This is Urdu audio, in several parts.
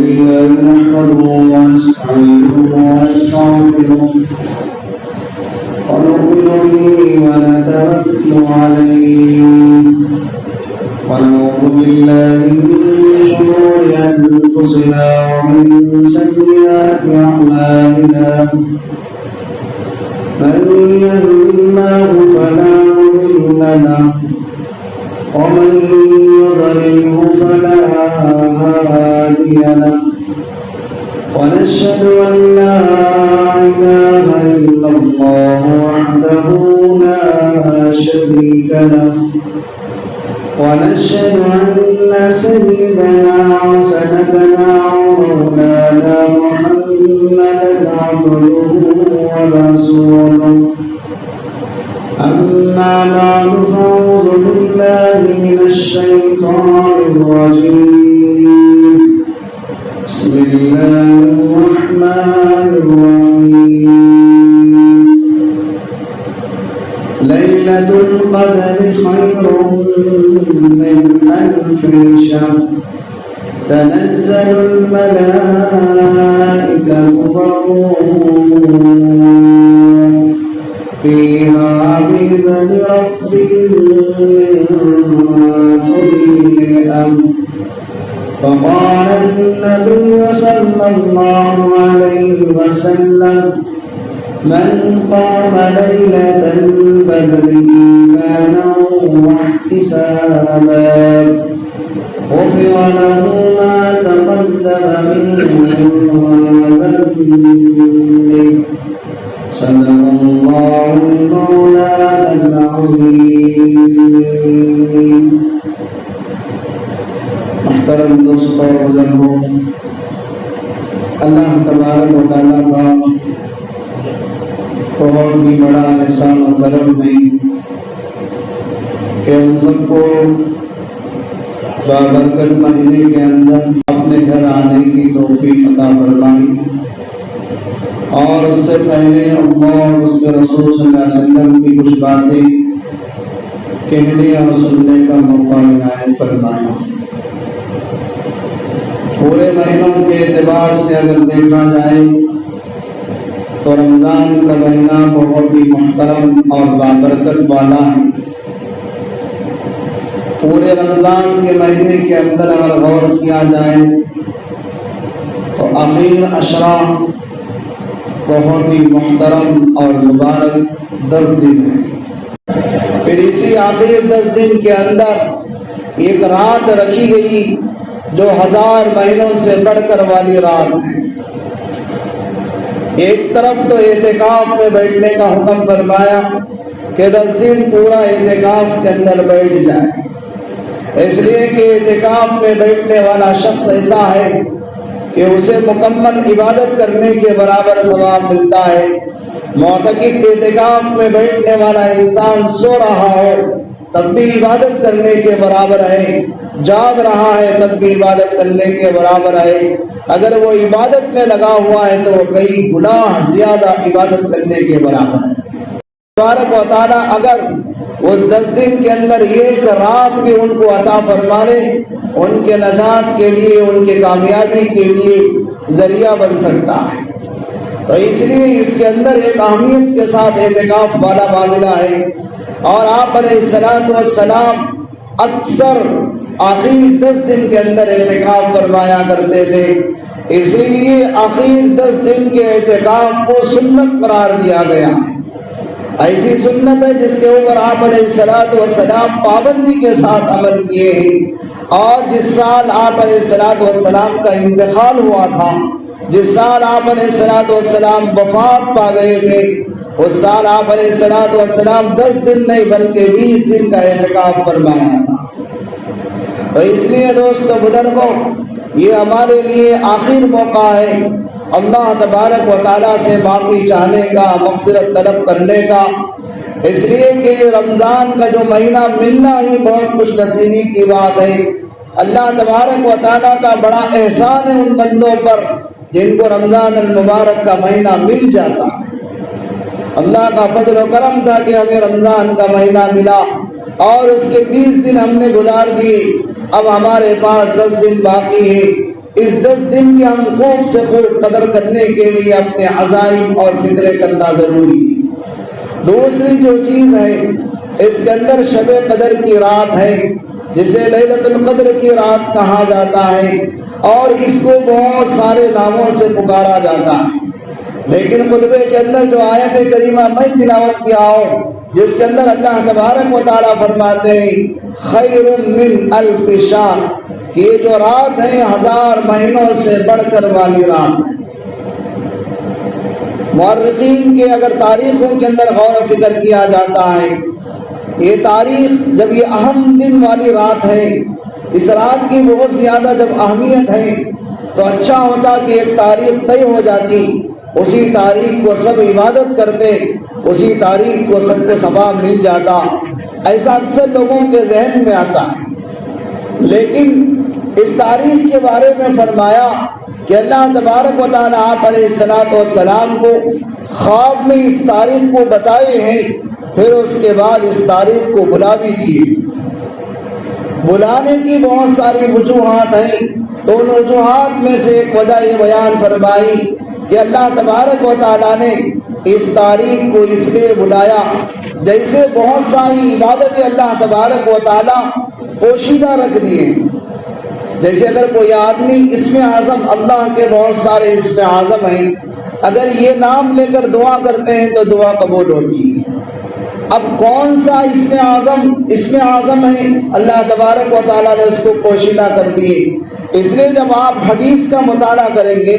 لله نحمده ونستعينه ونستغفره ونؤمن به ونتوكل عليه ونعوذ بالله من شرور أنفسنا ومن سيئات أعمالنا من يهده الله فلا مضل له ومن يضلله فلا هادي له ونشهد أن لا إله إلا الله وحده لا شريك له ونشهد أن سيدنا وسندنا ومولانا محمدا عبده ورسوله أما بعد فأعوذ بالله من الشيطان الرجيم بسم الله الرحمن الرحيم ليلة القدر خير من ألف شهر تنزل الملائكة والروح فيها بإذن ربهم من كل أمر فقال النبي صلى الله عليه وسلم من قام ليلة البدر إيمانا واحتسابا غفر له ما تقدم من ذنبه صدق الله المولانا العظيم. محترم دوستوں اور بزرگوں، اللہ تبارک و تعالیٰ کا بہت ہی بڑا احسان و کرم ہے کہ ہم سب کو بابرکت مہینے کے اندر اپنے گھر آنے کی توفیق عطا فرمائی اور اس سے پہلے اللہ اور اس کے رسول صلی اللہ علیہ وسلم کی کچھ باتیں کہنے اور سننے کا موقع عنایت فرمایا۔ پورے مہینوں کے اعتبار سے اگر دیکھا جائے تو رمضان کا مہینہ بہت ہی محترم اور بابرکت والا ہے۔ پورے رمضان کے مہینے کے اندر اگر غور کیا جائے تو آخر عشرہ بہت ہی محترم اور مبارک 10 دن ہے۔ پھر اسی آخر 10 دن کے اندر ایک رات رکھی گئی جو 1000 مہینوں سے بڑھ کر والی رات ہے۔ ایک طرف تو اعتکاف میں بیٹھنے کا حکم فرمایا کہ 10 دن پورا اعتکاف کے اندر بیٹھ جائے، اس لیے کہ اعتکاف میں بیٹھنے والا شخص ایسا ہے کہ اسے مکمل عبادت کرنے کے برابر ثواب ملتا ہے۔ معتکف اعتکاف میں بیٹھنے والا انسان سو رہا ہو تب بھی عبادت کرنے کے برابر ہے، جاگ رہا ہے تب بھی عبادت کرنے کے برابر ہے۔ اگر وہ عبادت میں لگا ہوا ہے تو وہ کئی گنا زیادہ عبادت کرنے کے برابر ہے۔ تبارک و تعالیٰ اگر اس 10 دن کے اندر ایک رات بھی ان کو عطا فرما لے، ان کے نجات کے لیے، ان کے کامیابی کے لیے ذریعہ بن سکتا ہے۔ تو اس لیے اس کے اندر ایک اہمیت کے ساتھ اعتکاف والا معاملہ ہے، اور آپ علیہ السلام اکثر آخر 10 دن کے اندر اعتکاف فرمایا کرتے تھے۔ اسی لیے آخر 10 دن کے اعتکاف کو سنت قرار دیا گیا۔ ایسی سنت ہے جس کے اوپر آپ علیہ السلام پابندی کے ساتھ عمل کیے ہیں، اور جس سال آپ علیہ السلام کا انتقال ہوا تھا، جس سال آپ علیہ السلام وفات پا گئے تھے، اس سال آپ علیہ السلام 10 دن نہیں بلکہ 20 دن کا اعتکاف فرمایا تھا۔ تو اس لیے دوستو بزرگوں، یہ ہمارے لیے آخر موقع ہے اللہ تبارک و تعالیٰ سے معافی چاہنے کا، مغفرت طلب کرنے کا، اس لیے کہ رمضان کا جو مہینہ ملنا ہی بہت خوش نصیبی کی بات ہے۔ اللہ تبارک و تعالیٰ کا بڑا احسان ہے ان بندوں پر جن کو رمضان المبارک کا مہینہ مل جاتا ہے۔ اللہ کا فضل و کرم تھا کہ ہمیں رمضان کا مہینہ ملا اور اس کے 20 دن ہم نے گزار دیے، اب ہمارے پاس 10 دن باقی ہے۔ اس 10 دن کی ہم خوب سے خوب قدر کرنے کے لیے اپنے عزائم اور فکریں کرنا ضروری ہے۔ دوسری جو چیز ہے، اس کے اندر شب قدر کی رات ہے، جسے لیلۃ القدر کی رات کہا جاتا ہے، اور اس کو بہت سارے ناموں سے پکارا جاتا ہے۔ لیکن خطبے کے اندر جو آیت کریمہ میں تلاوت کیا ہوں، جس کے اندر اللہ تبارک و تعالیٰ فرماتے ہیں خیر من الف شہر، کہ یہ جو رات ہے 1000 مہینوں سے بڑھ کر والی رات ہے۔ مورخین کے اگر تاریخوں کے اندر غور و فکر کیا جاتا ہے، یہ تاریخ جب یہ اہم دن والی رات ہے، اس رات کی بہت زیادہ جب اہمیت ہے، تو اچھا ہوتا کہ ایک تاریخ طے ہو جاتی، اسی تاریخ کو سب عبادت کرتے، اسی تاریخ کو سب کو ثواب مل جاتا، ایسا اکثر لوگوں کے ذہن میں آتا ہے۔ لیکن اس تاریخ کے بارے میں فرمایا کہ اللہ تبارک و تعالیٰ آپ علیہ الصلوۃ والسلام کو خواب میں اس تاریخ کو بتائے ہیں، پھر اس کے بعد اس تاریخ کو بلا بھی دیے۔ بلانے کی بہت ساری وجوہات ہیں، تو ان وجوہات میں سے ایک وجہ یہ بیان فرمائی کہ اللہ تبارک و تعالیٰ نے اس تاریخ کو اس لیے بلایا، جیسے بہت ساری عبادتیں اللہ تبارک و تعالیٰ پوشیدہ رکھ دیے۔ جیسے اگر کوئی آدمی اسم اعظم، اللہ کے بہت سارے اسم اعظم ہیں، اگر یہ نام لے کر دعا کرتے ہیں تو دعا قبول ہوتی ہے۔ اب کون سا اسم اعظم ہے، اللہ تبارک و تعالیٰ نے اس کو پوشیدہ کر دیے۔ اس لیے جب آپ حدیث کا مطالعہ کریں گے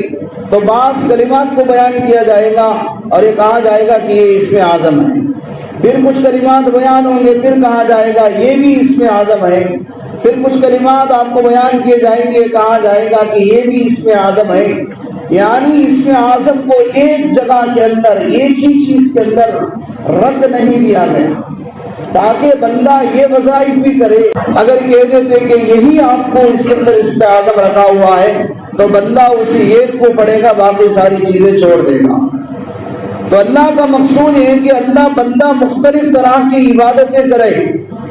تو بعض کلمات کو بیان کیا جائے گا اور یہ کہا جائے گا کہ یہ اسم اعظم ہے، پھر کچھ کلمات بیان ہوں گے، پھر کہا جائے گا یہ بھی اسم اعظم ہے، پھر کچھ کلمات آپ کو بیان کیے جائیں گے، کہا جائے گا کہ یہ بھی اسم اعظم ہے۔ یعنی اسم اعظم کو ایک جگہ کے اندر، ایک ہی چیز کے اندر رکھ نہیں دیا گیا، تاکہ بندہ یہ وظائف بھی کرے۔ اگر کہہ دیتے کہ یہی آپ کو اس کے اندر اسم اعظم رکھا ہوا ہے، تو بندہ اسی ایک کو پڑھے گا، باقی ساری چیزیں چھوڑ دے گا۔ تو اللہ کا مقصود یہ ہے کہ اللہ بندہ مختلف طرح کی عبادتیں کرے،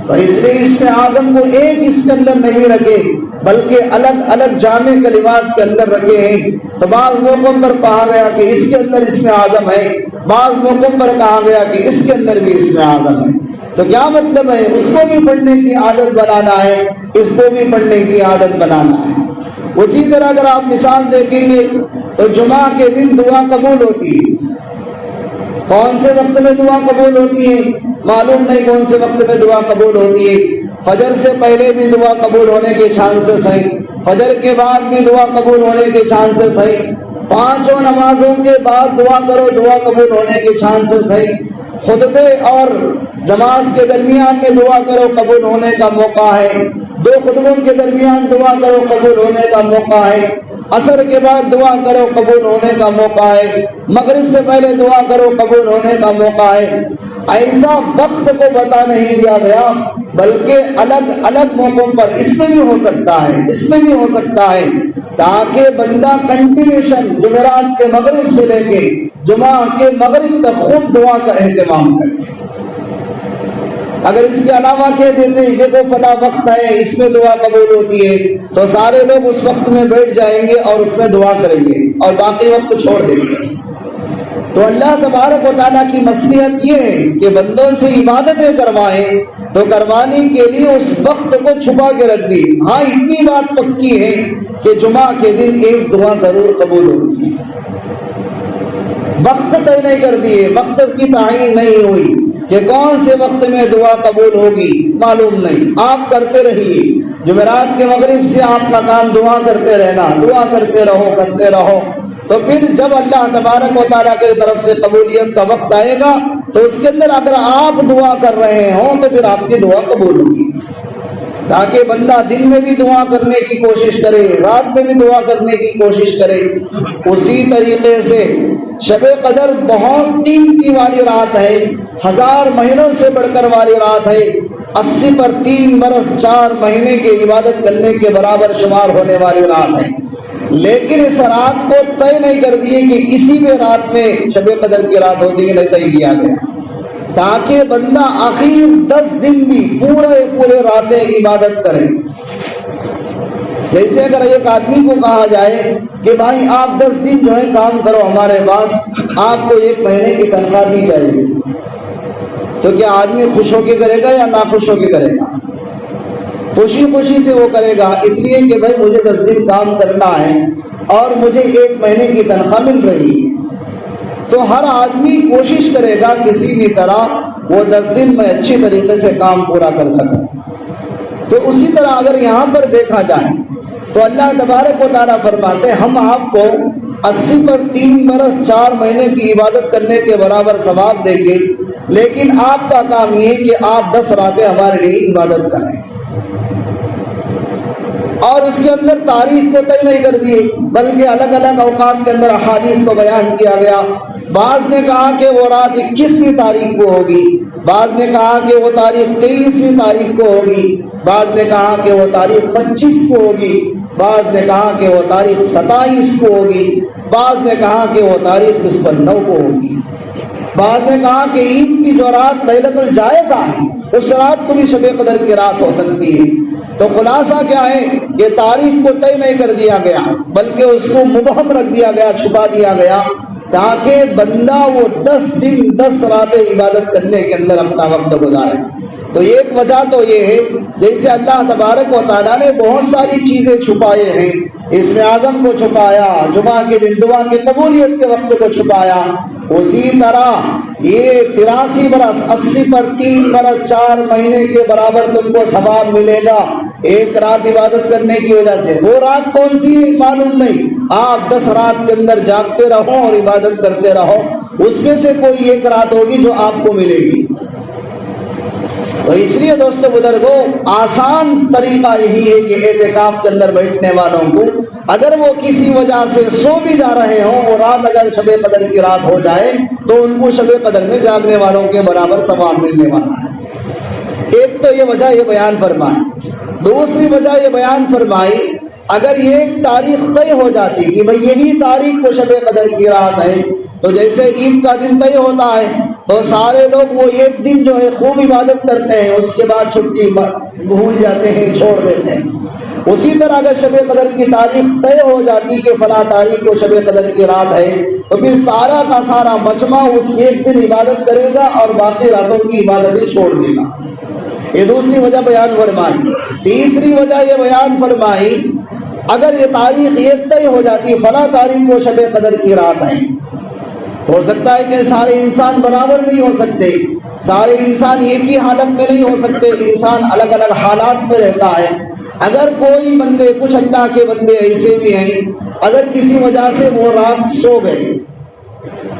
تو اس لیے اسم اعظم کو ایک اس کے اندر نہیں رکھے، بلکہ الگ الگ جامع کلمات کے اندر رکھے ہیں۔ تو بعض موقعوں پر کہا گیا کہ اس کے اندر اسم اعظم ہے، بعض موقعوں پر کہا گیا کہ اس کے اندر بھی اسم اعظم ہے۔ تو کیا مطلب ہے؟ اس کو بھی پڑھنے کی عادت بنانا ہے، اس کو بھی پڑھنے کی عادت بنانا ہے۔ اسی طرح اگر آپ مثال دیکھیں گے تو جمعہ کے دن دعا قبول ہوتی ہے۔ کون سے وقت میں دعا قبول ہوتی ہے؟ معلوم نہیں کون سے وقت میں دعا قبول ہوتی ہے۔ فجر سے پہلے بھی دعا قبول ہونے کے چانسز ہیں، فجر کے بعد بھی دعا قبول ہونے کے چانسز ہیں، 5 نمازوں کے بعد دعا کرو، دعا قبول ہونے کے چانسز ہیں، خطبے اور نماز کے درمیان میں دعا کرو، قبول ہونے کا موقع ہے، 2 خطبوں کے درمیان دعا کرو، قبول ہونے کا موقع ہے، عصر کے بعد دعا کرو، قبول ہونے کا موقع ہے، مغرب سے پہلے دعا کرو، قبول ہونے کا موقع ہے۔ ایسا وقت کو بتا نہیں دیا گیا، بلکہ الگ الگ موقعوں پر اس میں بھی ہو سکتا ہے، اس میں بھی ہو سکتا ہے، تاکہ بندہ کنٹینیوشن جمعرات کے مغرب سے لے کے جمعہ کے مغرب تک خود دعا کا اہتمام کرے۔ اگر اس کے علاوہ کہہ دیتے ہیں یہ وہ فلاں وقت ہے، اس میں دعا قبول ہوتی ہے، تو سارے لوگ اس وقت میں بیٹھ جائیں گے اور اس میں دعا کریں گے اور باقی وقت چھوڑ دیں گے۔ تو اللہ تبارک و تعالیٰ کی مصلحت یہ ہے کہ بندوں سے عبادتیں کروائیں، تو کروانے کے لیے اس وقت کو چھپا کے رکھ دی۔ ہاں اتنی بات پکی ہے کہ جمعہ کے دن ایک دعا ضرور قبول ہوتی ہے۔ وقت طے نہیں کر دیے، وقت کی تعین نہیں ہوئی کہ کون سے وقت میں دعا قبول ہوگی، معلوم نہیں۔ آپ کرتے رہیے، جمعرات کے مغرب سے آپ کا کام دعا کرتے رہنا، دعا کرتے رہو کرتے رہو، تو پھر جب اللہ تبارک و تعالیٰ کی طرف سے قبولیت کا وقت آئے گا تو اس کے اندر اگر آپ دعا کر رہے ہوں تو پھر آپ کی دعا قبول ہوگی۔ تاکہ بندہ دن میں بھی دعا کرنے کی کوشش کرے، رات میں بھی دعا کرنے کی کوشش کرے۔ اسی طریقے سے شب قدر بہت قیمتی والی رات ہے، 1000 مہینوں سے بڑھ کر والی رات ہے، 80 پر 3 برس 4 مہینے کی عبادت کرنے کے برابر شمار ہونے والی رات ہے۔ لیکن اس رات کو طے نہیں کر دیے کہ اسی میں رات میں شب قدر کی رات ہوتی ہے، نہیں طے کیا گیا، تاکہ بندہ آخر 10 دن بھی پورے راتیں عبادت کرے۔ جیسے اگر ایک آدمی کو کہا جائے کہ بھائی آپ 10 دن جو ہے کام کرو ہمارے پاس، آپ کو 1 مہینے کی تنخواہ دی جائے گی، تو کیا آدمی خوش ہو کے کرے گا یا ناخوش ہو کے کرے گا؟ خوشی خوشی سے وہ کرے گا، اس لیے کہ بھائی مجھے 10 دن کام کرنا ہے اور مجھے 1 مہینے کی تنخواہ مل رہی ہے۔ تو ہر آدمی کوشش کرے گا کسی بھی طرح وہ 10 دن میں اچھی طریقے سے کام پورا کر سکے۔ تو اسی طرح اگر یہاں پر دیکھا جائے تو اللہ تبارک و تعالیٰ فرماتے ہیں ہم آپ کو 80 پر 3 برس 4 مہینے کی عبادت کرنے کے برابر ثواب دیں گے، لیکن آپ کا کام یہ ہے کہ آپ 10 راتیں ہمارے لیے عبادت کریں۔ اور اس کے اندر تاریخ کو طے نہیں کر دیے، بلکہ الگ الگ اوقات کے اندر احادیث کو بیان کیا گیا۔ بعض نے کہا کہ وہ رات 21ویں تاریخ کو ہوگی، بعض نے کہا کہ وہ تاریخ 23ویں تاریخ کو ہوگی، بعض نے کہا کہ وہ تاریخ 25 کو ہوگی، بعض نے کہا کہ وہ تاریخ 27 کو ہوگی، بعض نے کہا کہ وہ تاریخ 9 کو ہوگی، بعض نے کہا کہ عید کی جو رات لیلۃ الجائزہ ہے اس رات کو بھی شب قدر کی رات ہو سکتی ہے۔ تو خلاصہ کیا ہے کہ تاریخ کو طے نہیں کر دیا گیا، بلکہ اس کو مبہم رکھ دیا گیا، چھپا دیا گیا، تاکہ بندہ وہ 10 دن 10 راتیں عبادت کرنے کے اندر اپنا وقت گزارے۔ تو ایک وجہ تو یہ ہے جیسے اللہ تبارک و تعالیٰ نے بہت ساری چیزیں چھپائے ہیں، اسم اعظم کو چھپایا، جمعہ کے دن دعا کی قبولیت کے وقت کو چھپایا، اسی طرح یہ 83 برس 80 پر 3 برس 4 مہینے کے برابر تم کو ثواب ملے گا ایک رات عبادت کرنے کی وجہ سے۔ وہ رات کون سی معلوم نہیں، آپ 10 رات کے اندر جاگتے رہو اور عبادت کرتے رہو، اس میں سے کوئی ایک رات ہوگی جو آپ کو ملے گی۔ تو اس لیے دوستو بزرگوں، آسان طریقہ یہی ہے کہ اعتکاف کے اندر بیٹھنے والوں کو اگر وہ کسی وجہ سے سو بھی جا رہے ہوں، وہ رات اگر شب قدر کی رات ہو جائے تو ان کو شب قدر میں جاگنے والوں کے برابر ثواب ملنے والا ہے۔ ایک تو یہ وجہ یہ بیان فرمائی، دوسری وجہ یہ بیان فرمائی اگر یہ ایک تاریخ طے ہو جاتی کہ بھئی یہی تاریخ کو شب قدر کی رات ہے، تو جیسے عید کا دن طے ہوتا ہے تو سارے لوگ وہ ایک دن جو ہے خوب عبادت کرتے ہیں، اس کے بعد چھٹی بھول جاتے ہیں، چھوڑ دیتے ہیں۔ اسی طرح اگر شب قدر کی تاریخ طے ہو جاتی کہ فلاں تاریخ کو شب قدر کی رات ہے، تو پھر سارا کا سارا مجمع اس ایک دن عبادت کرے گا اور باقی راتوں کی عبادتیں چھوڑ دے گا۔ یہ دوسری وجہ بیان فرمائی۔ تیسری وجہ یہ بیان فرمائی اگر یہ تاریخ ایک طے ہو جاتی فلاں تاریخ کو شب قدر کی رات ہے، ہو سکتا ہے کہ سارے انسان برابر نہیں ہو سکتے، سارے انسان ایک ہی حالت میں نہیں ہو سکتے، انسان الگ الگ حالات میں رہتا ہے۔ اگر کوئی بندے، کچھ اللہ کے بندے ایسے بھی ہیں، اگر کسی وجہ سے وہ رات سو گئے،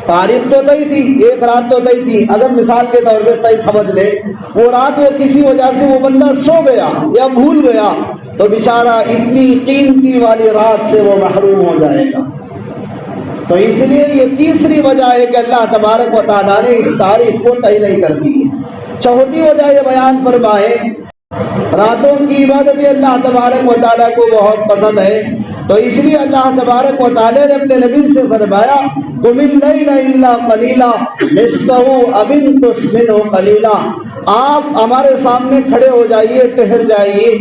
تاریخ تو طے تھی، ایک رات تو طے تھی، اگر مثال کے طور پہ طے سمجھ لے وہ رات وہ کسی وجہ سے وہ بندہ سو گیا یا بھول گیا، تو بیچارہ اتنی قیمتی والی رات سے وہ محروم ہو جائے گا۔ تو اس لیے یہ تیسری وجہ ہے کہ اللہ تبارک و تعالیٰ نے اس تاریخ کو طے نہیں کر دی۔ چوتھی وجہ یہ بیان فرمائے راتوں کی عبادت اللہ تبارک و تعالیٰ کو بہت پسند ہے، تو اس لیے اللہ تبارک و تعالیٰ نے اپنے نبی سے فرمایا قم اللیل الا قلیلا نصفہ او انقص منہ قلیلا، آپ ہمارے سامنے کھڑے ہو جائیے، ٹہر جائیے،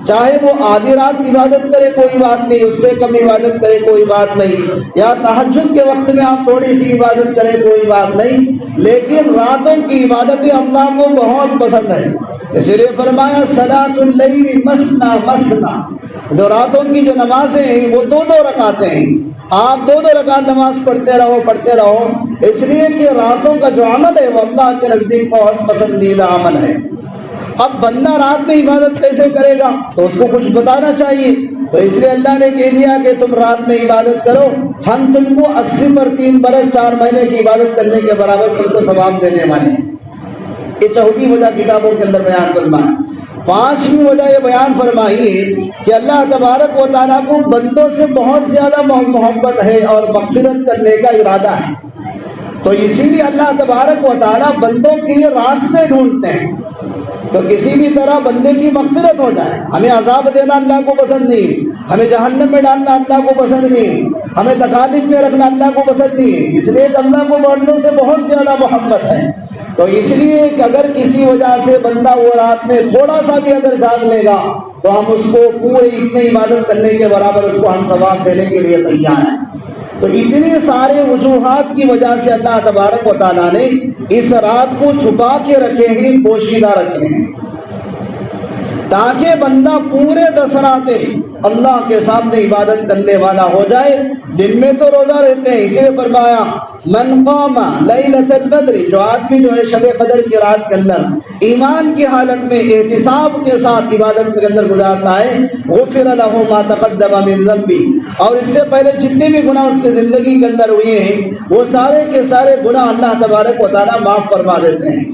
چاہے وہ آدھی رات عبادت کرے کوئی بات نہیں، اس سے کم عبادت کرے کوئی بات نہیں، یا تہجد کے وقت میں آپ تھوڑی سی عبادت کریں کوئی بات نہیں، لیکن راتوں کی عبادتیں اللہ کو بہت پسند ہے۔ اسی لیے فرمایا صلاۃ اللیل مثنی مثنی، جو راتوں کی جو نمازیں ہیں وہ 2 رکعتیں ہیں، آپ 2 رکعت نماز پڑھتے رہو، اس لیے کہ راتوں کا جو عمل ہے وہ اللہ کے نزدیک بہت پسندیدہ عمل ہے۔ اب بندہ رات میں عبادت کیسے کرے گا تو اس کو کچھ بتانا چاہیے، تو اس لیے اللہ نے کہہ دیا کہ تم رات میں عبادت کرو، ہم تم کو 80 پر 3 برس 4 مہینے کی عبادت کرنے کے برابر تم کو ثواب دینے والے ہیں۔ یہ چوتھی وجہ کتابوں کے اندر بیان فرمایا۔ 5ویں وجہ یہ بیان فرمائی ہے کہ اللہ تبارک و تعالیٰ کو بندوں سے بہت زیادہ محبت ہے اور مغفرت کرنے کا ارادہ ہے، تو اسی لیے اللہ تبارک و تعالیٰ بندوں کے لیے راستے ڈھونڈتے ہیں، تو کسی بھی طرح بندے کی مغفرت ہو جائے۔ ہمیں عذاب دینا اللہ کو پسند نہیں، ہمیں جہنم میں ڈالنا اللہ کو پسند نہیں، ہمیں تکالیف میں رکھنا اللہ کو پسند نہیں، اس لیے اللہ کو بندوں سے بہت زیادہ محبت ہے۔ تو اس لیے کہ اگر کسی وجہ سے بندہ وہ رات میں تھوڑا سا بھی اگر جاگ لے گا تو ہم اس کو پورے اتنے عبادت کرنے کے برابر اس کو ہم ثواب دینے کے لیے تیار ہیں۔ تو اتنے سارے وجوہات کی وجہ سے اللہ تبارک و تعالیٰ نے اس رات کو چھپا کے رکھے ہیں، پوشیدہ رکھے ہیں، تاکہ بندہ پورے 10 راتیں اللہ کے سامنے عبادت کرنے والا ہو جائے۔ دن میں تو روزہ رہتے ہیں، اسی لیے فرمایا من قام لیلۃ القدر، جو آدمی جو ہے شب قدر کی رات کے اندر ایمان کی حالت میں احتساب کے ساتھ عبادت کے اندر گزارتا ہے، غفر له ما تقدم من ذنبہ، اور اس سے پہلے جتنے بھی گناہ اس کی زندگی کے اندر ہوئے ہیں وہ سارے کے سارے گناہ اللہ تبارک و تعالیٰ معاف فرما دیتے ہیں۔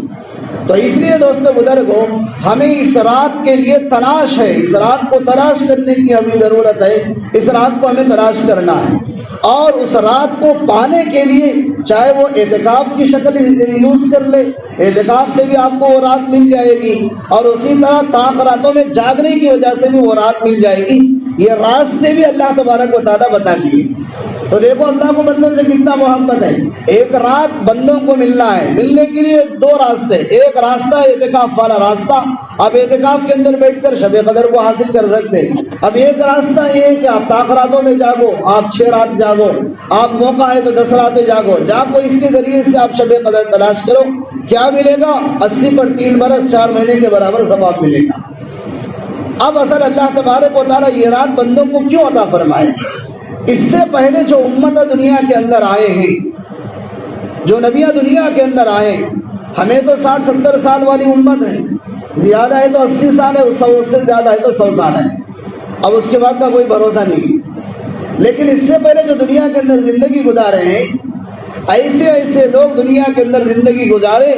تو اس لیے دوستو بزرگو، ہمیں اس رات کے لیے تلاش ہے، اس رات کو تلاش کرنے کی ہمیں ضرورت ہے، اس رات کو ہمیں تلاش کرنا ہے، اور اس رات کو پانے کے لیے چاہے وہ اعتکاف کی شکل یوز کر لے، اعتکاف سے بھی آپ کو وہ رات مل جائے گی، اور اسی طرح طاق راتوں میں جاگنے کی وجہ سے بھی وہ رات مل جائے گی۔ یہ راستے بھی اللہ تبارک و تعالیٰ بتا دیے۔ تو دیکھو اللہ کو بندوں سے کتنا محبت ہے، ایک رات بندوں کو ملنا ہے، ملنے کے لیے 2 راستے، ایک راستہ اعتکاف والا راستہ، آپ اعتکاف کے اندر بیٹھ کر شب قدر کو حاصل کر سکتے ہیں۔ اب ایک راستہ یہ ہے کہ آپ طاق راتوں میں جاگو، آپ 6 رات جاگو، آپ موقع ہے تو 10 راتیں جاگو، اس کے ذریعے سے آپ شب قدر تلاش کرو۔ کیا ملے گا؟ 80 پر 3 برس 4 مہینے کے برابر ثواب ملے گا۔ اب اصل اللہ تبارک و تعالیٰ یہ رات بندوں کو کیوں عطا فرمائے؟ اس سے پہلے جو امت دنیا کے اندر آئے ہیں، جو نبیاں دنیا کے اندر آئے، ہمیں تو 60-70 سال والی امت ہے، زیادہ ہے تو 80 سال ہے، 100 سے زیادہ ہے تو 100 سال ہے، اب اس کے بعد کا کوئی بھروسہ نہیں۔ لیکن اس سے پہلے جو دنیا کے اندر زندگی گزارے ہیں، ایسے لوگ دنیا کے اندر زندگی گزارے،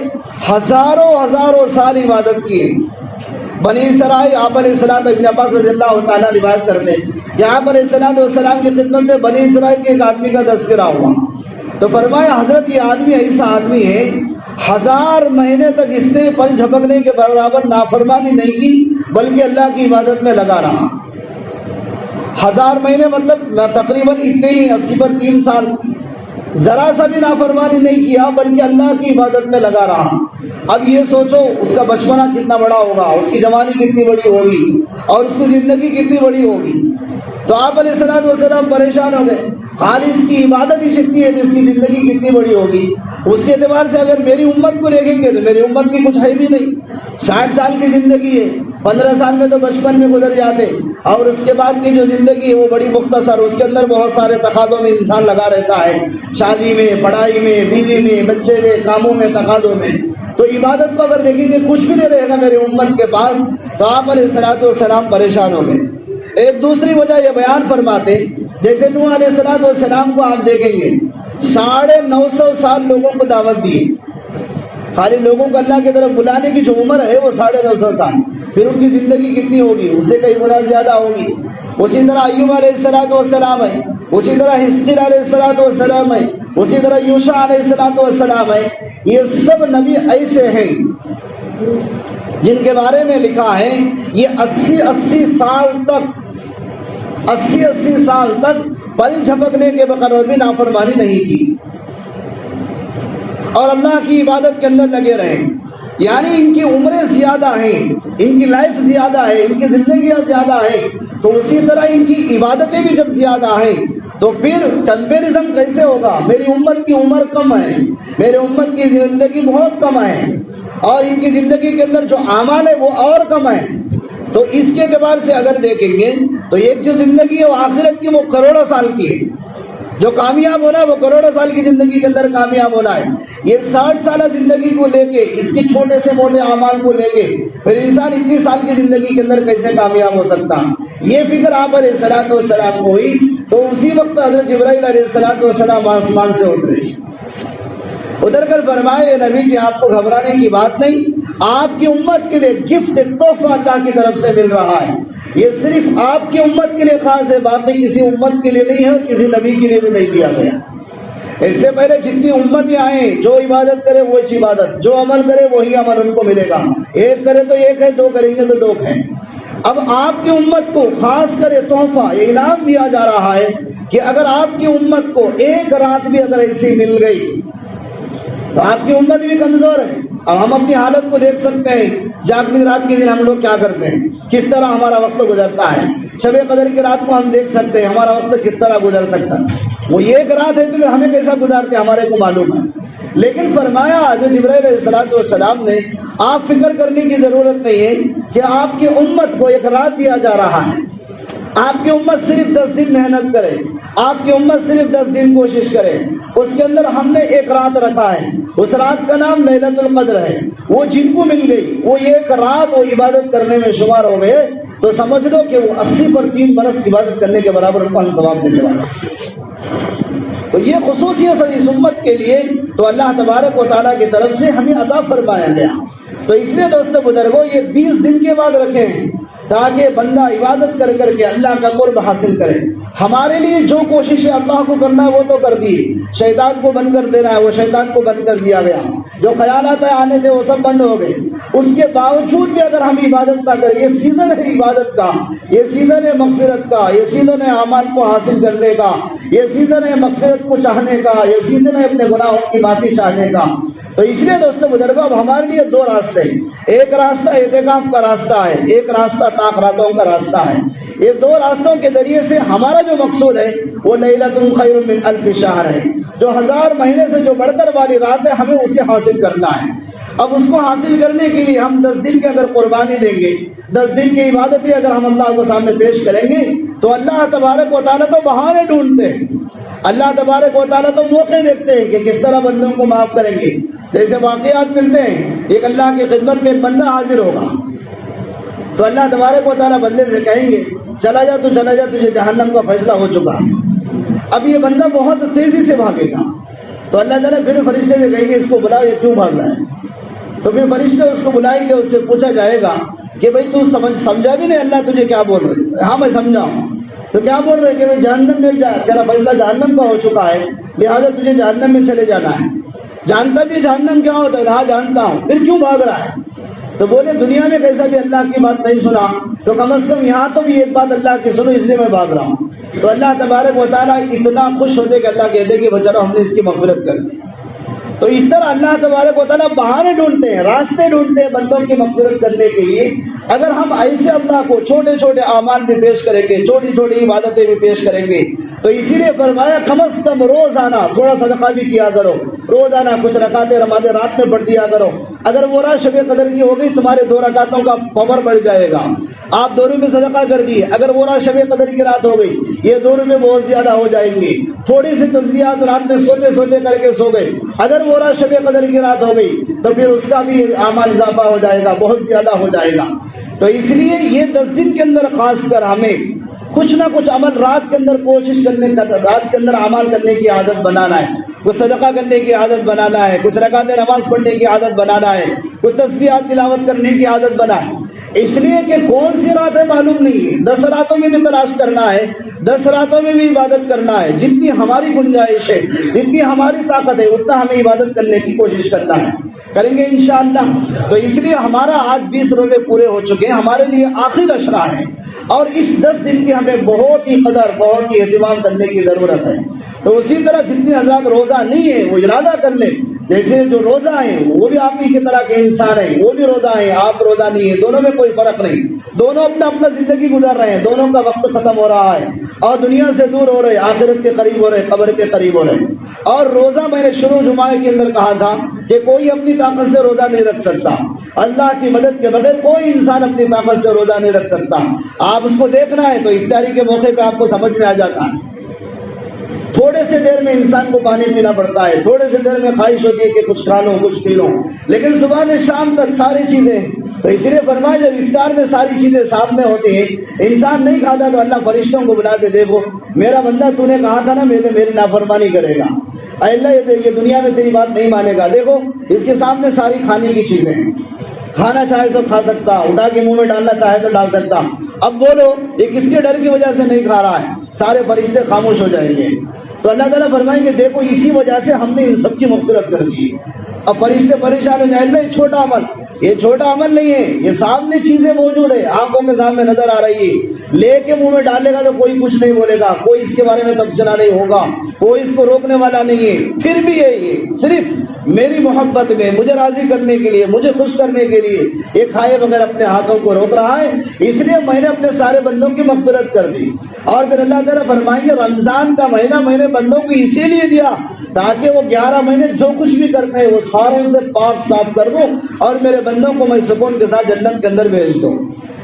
ہزاروں سال عبادت کیے۔ بنی اسرائیل آپ علیہ السلام، ابن عباس رضی اللہ تعالیٰ روایت کرتے ہیں کہ آپ علیہ السلام کی خدمت میں بنی اسرائیل کے ایک آدمی کا تذکرہ ہوا، تو فرمایا حضرت یہ آدمی ایسا آدمی ہے 1000 مہینے تک اس نے پل جھپکنے کے برابر نافرمانی نہیں کی، بلکہ اللہ کی عبادت میں لگا رہا۔ 1000 مہینے مطلب تقریباً اتنے ہی، 80 پر 3 سال، ذرا سا بھی نافرمانی نہیں کیا بلکہ اللہ کی عبادت میں لگا رہا۔ اب یہ سوچو اس کا بچپنا کتنا بڑا ہوگا، اس کی جوانی کتنی بڑی ہوگی، اور اس کی زندگی کتنی بڑی ہوگی۔ تو آپ علیہ السلام پریشان ہو گئے، خالی اس کی عبادت ہی شکتی ہے تو اس کی زندگی کتنی بڑی ہوگی۔ اس کے اعتبار سے اگر میری امت کو دیکھیں گے تو میری امت کی کچھ ہے بھی نہیں، 60 سال کی زندگی ہے، 15 سال میں تو بچپن میں گزر جاتے، اور اس کے بعد کی جو زندگی ہے وہ بڑی مختصر، اس کے اندر بہت سارے تقاضوں میں انسان لگا رہتا ہے، شادی میں، پڑھائی میں، بیوی میں، بچے میں، کاموں میں، تقاضوں میں۔ تو عبادت کو اگر دیکھیں گے کچھ بھی نہیں رہے گا میری امت کے پاس، تو آپ علیہ السلام پریشان ہو گئے۔ ایک دوسری وجہ یہ بیان فرماتے، جیسے نوح علیہ السلام کو آپ دیکھیں گے 950 سال لوگوں کو دعوت دی، خالی لوگوں کو اللہ کی طرف بلانے کی جو عمر ہے وہ 950 سال، پھر ان کی زندگی کتنی ہوگی، اس سے کئی گنا زیادہ ہوگی۔ اسی طرح ایوب علیہ السلام ہے، اسی طرح حزقیل علیہ السلام ہے، اسی طرح یوشع علیہ السلام ہے۔ یہ سب نبی ایسے ہیں جن کے بارے میں لکھا ہے یہ 80 سال تک پل جھپکنے کے بقدر بھی نافرمانی نہیں کی اور اللہ کی عبادت کے اندر لگے رہے۔ یعنی ان کی عمریں زیادہ ہیں، ان کی لائف زیادہ ہے، ان کی زندگیاں زیادہ ہیں، تو اسی طرح ان کی عبادتیں بھی جب زیادہ ہیں تو پھر کمپیریزن کیسے ہوگا؟ میری امت کی عمر کم ہے، میرے امت کی زندگی بہت کم ہے، اور ان کی زندگی کے اندر جو اعمال ہے وہ اور کم ہے۔ تو اس کے اعتبار سے اگر دیکھیں گے تو ایک جو زندگی ہے وہ آخرت کی وہ کروڑوں سال کی ہے، جو کامیاب ہونا ہے وہ کروڑوں سال کی زندگی کے اندر کامیاب ہونا ہے۔ یہ 60 سالہ زندگی کو لے کے، اس کی چھوٹے سے موٹے اعمال کو لے کے پھر انسان اتنی سال کی زندگی کے اندر کیسے کامیاب ہو سکتا؟ یہ فکر آپ علیہ السلام کو ہوئی، تو اسی وقت حضرت جبرائیل علیہ السلام آسمان سے اتر کر فرمائے نبی جی آپ کو گھبرانے کی بات نہیں، آپ کی امت کے لیے گفٹ، ایک تحفہ اللہ کی طرف سے مل رہا ہے، یہ صرف آپ کی امت کے لیے خاص ہے، باقی کسی امت کے لیے نہیں ہے اور کسی نبی کے لیے بھی نہیں دیا گیا۔ اس سے پہلے جتنی امتیں آئیں، جو عبادت کرے وہ عبادت، جو عمل کرے وہی عمل ان کو ملے گا، ایک کرے تو ایک ہے، 2 کریں گے تو 2 ہیں۔ اب آپ کی امت کو خاص کر یہ تحفہ، یہ انعام دیا جا رہا ہے کہ اگر آپ کی امت کو ایک رات بھی اگر ایسی مل گئی تو آپ کی امت بھی کمزور ہے، اب ہم اپنی حالت کو دیکھ سکتے ہیں، جاگتی رات کے دن ہم لوگ کیا کرتے ہیں، کس طرح ہمارا وقت گزرتا ہے۔ شب قدر کی رات کو ہم دیکھ سکتے ہیں ہمارا وقت کس طرح گزر سکتا ہے۔ وہ ایک رات ہے تو ہمیں کیسا گزارتے ہمارے کو معلوم ہے۔ لیکن فرمایا جو جبرائیل علیہ السلام نے، آپ فکر کرنے کی ضرورت نہیں ہے کہ آپ کی امت کو ایک رات دیا جا رہا ہے، آپ کی امت صرف 10 دن محنت کرے، آپ کی امت صرف 10 دن کوشش کرے، اس کے اندر ہم نے ایک رات رکھا ہے، اس رات کا نام لیلۃ القدر ہے۔ وہ جن کو مل گئی وہ ایک رات وہ عبادت کرنے میں شمار ہو گئے تو سمجھ لو کہ وہ 80 پر 3 برس عبادت کرنے کے برابر ان کو ہم ثواب دینے والا۔ تو یہ خصوصیت اس امت کے لیے تو اللہ تبارک و تعالیٰ کی طرف سے ہمیں عطا فرمایا گیا۔ تو اس لیے دوستو بزرگوں یہ 20 دن کے بعد رکھیں تاکہ بندہ عبادت کر کر کے اللہ کا قرب حاصل کرے۔ ہمارے لیے جو کوشش ہے اللہ کو کرنا ہے وہ تو کر دی، شیطان کو بند کر دینا ہے وہ شیطان کو بند کر دیا گیا، جو خیالات آنے تھے وہ سب بند ہو گئے۔ اس کے باوجود بھی اگر ہم عبادت نہ کریں، یہ سیزن ہے عبادت کا، یہ سیزن ہے مغفرت کا، یہ سیزن ہے اعمال کو حاصل کرنے کا، یہ سیزن ہے مغفرت کو چاہنے کا، یہ سیزن ہے اپنے گناہوں کی معافی چاہنے کا۔ تو اس لیے دوستو بزرگوں اب ہمارے لیے 2 راستے ہیں، ایک راستہ اعتکاف کا راستہ ہے، ایک راستہ طاق راتوں کا راستہ ہے۔ یہ 2 راستوں کے ذریعے سے ہمارا جو مقصود ہے وہ لیلۃ خیر من الف شہر ہے، جو 1000 مہینے سے جو بڑھ کر والی رات ہے ہمیں اسے حاصل کرنا ہے۔ اب اس کو حاصل کرنے کے لیے ہم 10 دن کی اگر قربانی دیں گے، 10 دن کی عبادتیں اگر ہم اللہ کو سامنے پیش کریں گے تو اللہ تبارک و تعالیٰ تو بہانے ڈھونڈتے ہیں، اللہ تبارک و تعالیٰ تو موقع دیکھتے ہیں کہ کس طرح بندوں کو معاف کریں گے۔ جیسے واقعات ملتے ہیں، ایک اللہ کی خدمت میں ایک بندہ حاضر ہوگا تو اللہ تبارک و تعالیٰ بندے سے کہیں گے چلا جا تو چلا جا، تجھے جہنم کا فیصلہ ہو چکا ہے۔ اب یہ بندہ بہت تیزی سے بھاگے گا تو اللہ تعالیٰ پھر فرشتے سے کہیں گے اس کو بلاؤ، یہ کیوں بھاگ رہا ہے؟ تو پھر فرشتے اس کو بلائیں گے، اس سے پوچھا جائے گا کہ بھائی تو سمجھا بھی نہیں اللہ تجھے کیا بول رہے؟ ہاں میں سمجھا ہوں۔ تو کیا بول رہے کہ بھائی جہنم میں جا، تیرا فیصلہ جہنم کا ہو چکا ہے لہٰذا تجھے جہنم میں چلے جانا ہے۔ جانتا بھی جہنم کیا ہوتا ہے؟ ہاں جانتا ہوں۔ پھر کیوں بھاگ رہا ہے؟ تو بولے دنیا میں کیسا بھی اللہ کی بات نہیں سنا تو کم از کم یہاں تو بھی ایک بات اللہ کی سنو، اس لیے میں بھاگ رہا ہوں۔ تو اللہ تبارک و تعالیٰ اتنا خوش ہوتے کہ اللہ کہتے کہ چلو ہم نے اس کی مغفرت کر دی۔ تو اس طرح اللہ تبارک و تعالیٰ بہانے ڈھونڈتے ہیں، راستے ڈھونڈتے ہیں بندوں کی مغفرت کرنے کے لیے۔ اگر ہم ایسے اللہ کو چھوٹے چھوٹے اعمال بھی پیش کریں گے، چھوٹی چھوٹی عبادتیں بھی پیش کریں گے تو اسی لیے فرمایا کم از کم روزانہ تھوڑا صدقہ بھی کیا کرو، روزانہ کچھ رکعتیں نمازیں رات میں پڑھ دیا کرو۔ اگر وہ رات شب قدر کی ہو گئی تمہارے 2 رکعتوں کا پاور بڑھ جائے گا، آپ 2 روپے صدقہ کر دیے۔ اگر وہ رات شب قدر کی رات ہو گئی یہ 2 روپے بہت زیادہ ہو جائیں گے۔ تھوڑی سی تسبیحات رات میں سوتے سوتے کر کے سو گئے، اگر وہ رات شب قدر کی رات ہو گئی تو پھر اس کا بھی اعمال اضافہ ہو جائے گا، بہت زیادہ ہو جائے گا۔ تو اس لیے یہ 10 دن کے اندر خاص کر ہمیں کچھ نہ کچھ عمل رات کے اندر کوشش کرنے کا، رات کے اندر اعمال کرنے کی عادت بنانا ہے، کچھ صدقہ کرنے کی عادت بنانا ہے، کچھ رکعتیں نماز پڑھنے کی عادت بنانا ہے، کچھ تسبیحات تلاوت کرنے کی عادت بنائے۔ اس لیے کہ کون سی رات ہے معلوم نہیں ہے، 10 راتوں میں بھی تلاش کرنا ہے، 10 راتوں میں بھی عبادت کرنا ہے، جتنی ہماری گنجائش ہے، جتنی ہماری طاقت ہے اتنا ہمیں عبادت کرنے کی کوشش کرنا ہے، کریں گے انشاءاللہ۔ تو اس لیے ہمارا آج 20 روزے پورے ہو چکے ہیں، ہمارے لیے آخری اشرا ہے اور اس 10 دن کی ہمیں بہت ہی قدر، بہت ہی اہتمام کرنے کی ضرورت ہے۔ تو اسی طرح جتنے حضرات روزہ نہیں ہے وہ ارادہ کر لیں، جیسے جو روزہ ہیں وہ بھی آپ ہی کی طرح کے انسان ہیں، وہ بھی روزہ ہیں، آپ روزہ نہیں ہے، دونوں میں کوئی فرق نہیں، دونوں اپنا اپنا زندگی گزار رہے ہیں، دونوں کا وقت ختم ہو رہا ہے اور دنیا سے دور ہو رہے، آخرت کے قریب ہو رہے، قبر کے قریب ہو رہے۔ اور روزہ میں نے شروع جمعہ کے اندر کہا تھا کہ کوئی اپنی طاقت سے روزہ نہیں رکھ سکتا، اللہ کی مدد کے بغیر کوئی انسان اپنی طاقت سے روزہ نہیں رکھ سکتا۔ آپ اس کو دیکھنا ہے تو افطاری کے موقع پہ آپ کو سمجھ میں آ جاتا ہے، تھوڑے سے دیر میں انسان کو پانی پینا پڑتا ہے، تھوڑے سے دیر میں خواہش ہوتی ہے کہ کچھ کھا لو کچھ پی لو، لیکن صبح سے شام تک ساری چیزیں، تو اس لیے فرمایا جب افطار میں ساری چیزیں سامنے ہوتی ہیں انسان نہیں کھاتا تو اللہ فرشتوں کو بلاتے، دیکھو میرا بندہ تو نے کہا تھا نا میری نافرمانی کرے گا، اے اللہ یہ دنیا میں تیری بات نہیں مانے گا، دیکھو اس کے سامنے ساری کھانے کی چیزیں، کھانا چاہے سو کھا سکتا، اٹھا کے منہ میں ڈالنا چاہے تو ڈال سکتا۔ اب بولو یہ کس کے ڈر کی وجہ سے نہیں کھا رہا ہے؟ سارے فرشتے خاموش ہو جائیں گے۔ تو اللہ تعالیٰ فرمائیں گے دیکھو اسی وجہ سے ہم نے ان سب کی مغفرت کر دی۔ اب فرشتے پریشان ہو جائیں، اللہ یہ چھوٹا عمل، یہ چھوٹا عمل نہیں ہے، یہ سامنے چیزیں موجود ہے، آنکھوں کے سامنے نظر آ رہی ہے، لے کے منہ میں ڈالے گا تو کوئی کچھ نہیں بولے گا, کوئی اس کے بارے میں تبصرہ نہیں ہوگا, کوئی اس کو روکنے والا نہیں ہے. پھر بھی یہ صرف میری محبت میں مجھے راضی کرنے کے لیے, مجھے خوش کرنے کے لیے یہ کھائے بغیر اپنے ہاتھوں کو روک رہا ہے. اس لیے میں نے اپنے سارے بندوں کی مغفرت کر دی. اور پھر اللہ تعالیٰ فرمائیں گے رمضان کا مہینہ میں نے بندوں کو اسی لیے دیا تاکہ وہ 11 مہینے جو کچھ بھی کرتے ہیں وہ سارے ان سے پاک صاف کر دوں اور میرے بندوں کو میں سکون کے ساتھ جنت کے اندر بھیج دوں.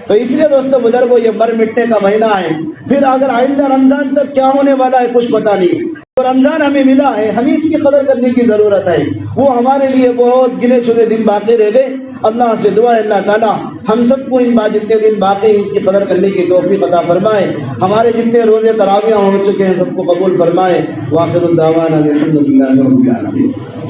تو اس لیے دوستو بزرگوں یہ مر مٹنے کا مہینہ ہے. پھر اگر آئندہ رمضان تک کیا ہونے والا ہے کچھ پتہ نہیں. تو رمضان ہمیں ملا ہے, ہمیں اس کی قدر کرنے کی ضرورت ہے. وہ ہمارے لیے بہت گنے چنے دن باقی رہ گئے. اللہ سے دعا ہے اللہ تعالیٰ ہم سب کو ان بعد جتنے دن باقی ہیں اس کی قدر کرنے کی توفیق عطا فرمائے. ہمارے جتنے روزے تراویح ہو چکے ہیں سب کو قبول فرمائے. وآخر الدعوانا الحمد للہ رب العالمین.